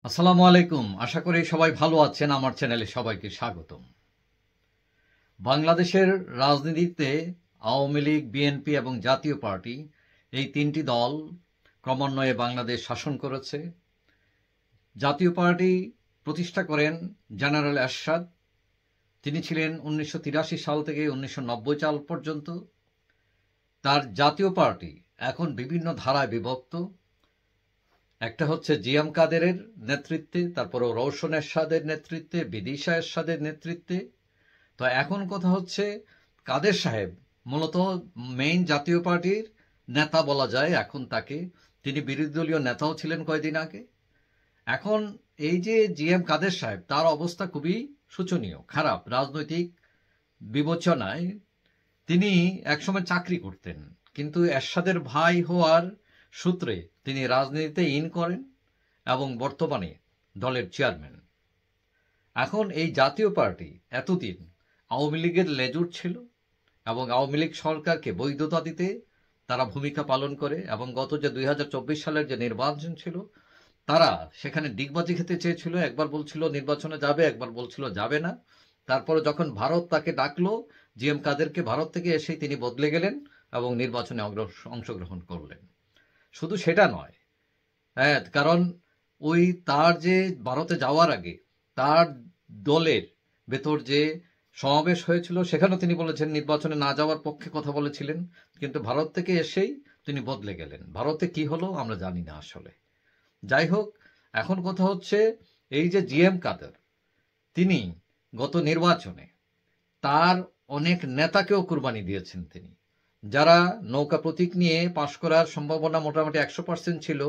আসসালামু আলাইকুম। আশা করি সবাই ভালো আছেন। আমার চ্যানেলে সবাইকে স্বাগতম। বাংলাদেশের রাজনীতিতে আওয়ামী লীগ, বিএনপি এবং জাতীয় পার্টি এই তিনটি দল ক্রমান্বয়ে বাংলাদেশ শাসন করেছে। জাতীয় পার্টি প্রতিষ্ঠা করেন জেনারেল এরশাদ। তিনি ছিলেন 1983 সাল থেকে 1990 সাল পর্যন্ত। তার জাতীয় পার্টি এখন বিভিন্ন ধারায় বিভক্ত। একটা হচ্ছে জিএম কাদেরের নেতৃত্বে, তারপরে রওশন এরশাদের নেতৃত্বে, বিদিশা এরশাদের নেতৃত্বে। তো এখন কথা হচ্ছে কাদের সাহেব মূলত মেইন জাতীয় পার্টির নেতা বলা যায় এখন তাকে। তিনি বিরোধী দলীয় নেতাও ছিলেন কয়েকদিন আগে। এখন এই যে জিএম কাদের সাহেব, তার অবস্থা খুবই শোচনীয়, খারাপ রাজনৈতিক বিবেচনায়। তিনি একসময় চাকরি করতেন, কিন্তু এরশাদের ভাই হওয়ার সূত্রে তিনি রাজনীতিতে ইন করেন এবং বর্তমানে দলের চেয়ারম্যান। এখন এই জাতীয় পার্টি এতদিন আওয়ামী লীগের লেজুর ছিল এবং আওয়ামী লীগ সরকারকে বৈধতা দিতে তারা ভূমিকা পালন করে, এবং গত যে 2024 সালের যে নির্বাচন ছিল তারা সেখানে ডিগবাজি খেতে চেয়েছিল। একবার বলছিল নির্বাচনে যাবে, একবার বলছিল যাবে না। তারপরে যখন ভারত তাকে ডাকলো, জিএম কাদেরকে, ভারত থেকে এসেই তিনি বদলে গেলেন এবং নির্বাচনে অংশগ্রহণ করলেন। শুধু সেটা নয়, হ্যাঁ, কারণ ওই তার যে ভারতে যাওয়ার আগে তার দলের ভেতর যে সমাবেশ হয়েছিল সেখানেও তিনি বলেছেন নির্বাচনে না যাওয়ার পক্ষে কথা বলেছিলেন, কিন্তু ভারত থেকে এসেই তিনি বদলে গেলেন। ভারতে কি হলো আমরা জানি না আসলে। যাই হোক, এখন কথা হচ্ছে এই যে জিএম কাদের, তিনি গত নির্বাচনে তার অনেক নেতাকেও কুরবানি দিয়েছেন। তিনি যারা নৌকা প্রতীক নিয়ে পাশ করার সম্ভাবনা মোটামুটি 100% ছিল,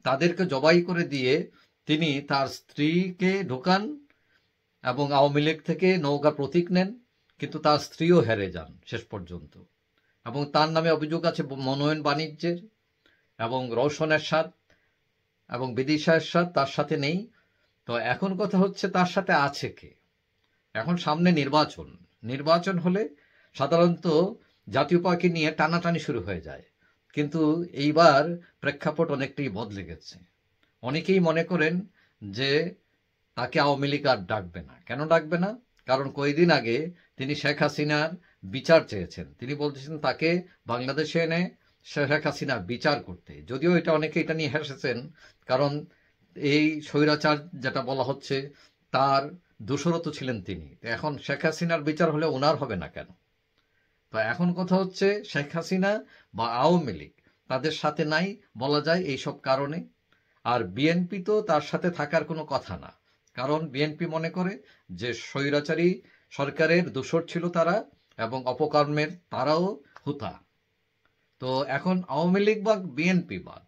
তাদেরকে জবাই করে দিয়ে তিনি তার স্ত্রীকে ঢোকান এবং আওয়ামী লীগ থেকে নৌকা প্রতীক নেন, কিন্তু তার স্ত্রীও হেরে যান শেষ পর্যন্ত। এবং তার নামে অভিযোগ আছে মনোনয়ন বাণিজ্যের। এবং রওশন এরশাদ এবং বিদিশা এরশাদ তার সাথে নেই। তো এখন কথা হচ্ছে তার সাথে আছে কে? এখন সামনে নির্বাচন। নির্বাচন হলে সাধারণত জাতীয় পার্টি নিয়ে টানাটানি শুরু হয়ে যায়, কিন্তু এইবার প্রেক্ষাপট অনেকটাই বদলে গেছে। অনেকেই মনে করেন যে তাকে আওয়ামী লীগ আর ডাকবে না। কেন ডাকবে না? কারণ কয়েকদিন আগে তিনি শেখ হাসিনার বিচার চেয়েছেন। তিনি বলতেছেন তাকে বাংলাদেশে এনে শেখ হাসিনার বিচার করতে। যদিও এটা অনেকে এটা নিয়ে হেসেছেন, কারণ এই স্বৈরাচার যেটা বলা হচ্ছে তার দোষরত ছিলেন তিনি। এখন শেখ হাসিনার বিচার হলে ওনার হবে না কেন? তো এখন কথা হচ্ছে শেখ হাসিনা বা আওয়ামী লীগ তাদের সাথে নাই বলা যায় এইসব কারণে। আর বিএনপি তো তার সাথে থাকার কোনো কথা না, কারণ বিএনপি মনে করে যে স্বৈরাচারী সরকারের দোসর ছিল তারা এবং অপকর্মের তারাও হুতা। তো এখন আওয়ামী লীগ বা বিএনপি বাদ,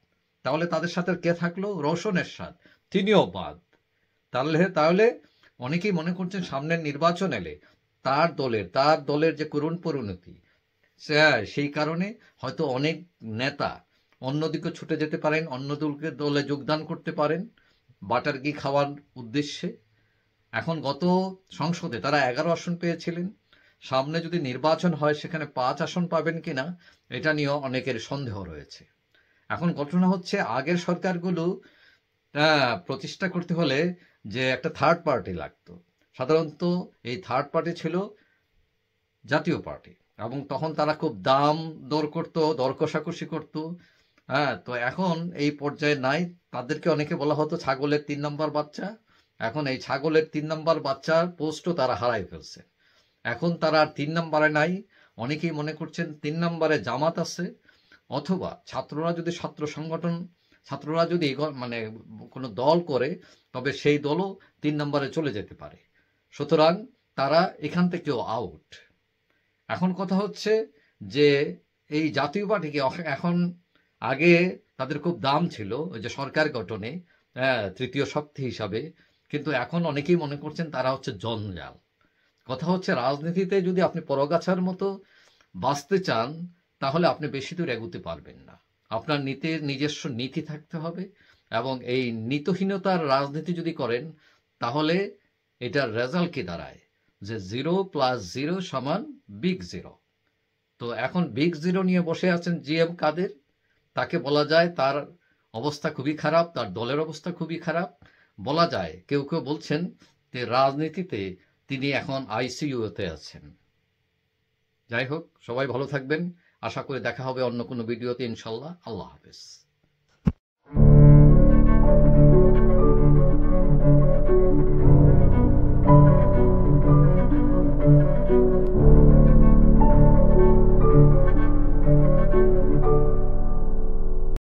তাহলে তাদের সাথে কে থাকলো? রওশন এরশাদ, তিনিও বাদ। তাহলে তাহলে অনেকেই মনে করছেন সামনের নির্বাচন এলে তার দলের যে করুণ পরিণতি, সেই কারণে হয়তো অনেক নেতা অন্যদিকে ছুটে যেতে পারেন, অন্য দলে যোগদান করতে পারেন বাটার ঘি খাওয়ার উদ্দেশ্যে। এখন গত সংসদে তারা 11 আসন পেয়েছিলেন। সামনে যদি নির্বাচন হয় সেখানে 5 আসন পাবেন কিনা এটা নিয়েও অনেকের সন্দেহ রয়েছে। এখন ঘটনা হচ্ছে আগের সরকারগুলো প্রতিষ্ঠা করতে হলে যে একটা থার্ড পার্টি লাগতো, সাধারণত এই থার্ড পার্টি ছিল জাতীয় পার্টি, এবং তখন তারা খুব দাম দর করতো, দর কষাকষি করতো। হ্যাঁ, তো এখন এই পর্যায়ে নাই। তাদেরকে অনেকে বলা হতো ছাগলের 3 নম্বর বাচ্চা। এখন এই ছাগলের 3 নম্বর বাচ্চার পোস্টও তারা হারাই ফেলছে। এখন তারা আর 3 নম্বরে নাই। অনেকেই মনে করছেন 3 নম্বরে জামাত আছে, অথবা ছাত্ররা যদি মানে কোনো দল করে, তবে সেই দলও 3 নম্বরে চলে যেতে পারে। সুতরাং তারা এখান থেকেও আউট। এখন কথা হচ্ছে যে এই জাতীয় পার্টিকে এখন, আগে তাদের খুব দাম ছিল ওই যে সরকার গঠনে, তৃতীয় শক্তি হিসাবে, কিন্তু এখন অনেকেই মনে করছেন তারা হচ্ছে জঞ্জাল। কথা হচ্ছে রাজনীতিতে যদি আপনি পরগাছার মতো বাঁচতে চান, তাহলে আপনি বেশি দূর এগোতে পারবেন না। আপনার নিজস্ব নীতি থাকতে হবে, এবং এই নীতিহীনতার রাজনীতি যদি করেন তাহলে এটার রেজাল্ট কি দাঁড়ায়? যে 0 + 0 = বিগ জিরো। তো এখন বিগ জিরো নিয়ে বসে আছেন জিএম কাদের। তাকে বলা যায় তার অবস্থা খুবই খারাপ, তার দলের অবস্থা খুবই খারাপ। বলা যায় কেউ কেউ বলছেন যে রাজনীতিতে তিনি এখন আইসিইউতে আছেন। যাই হোক, সবাই ভালো থাকবেন। আশা করি দেখা হবে অন্য কোনো ভিডিওতে ইনশাল্লাহ। আল্লাহ হাফেজ।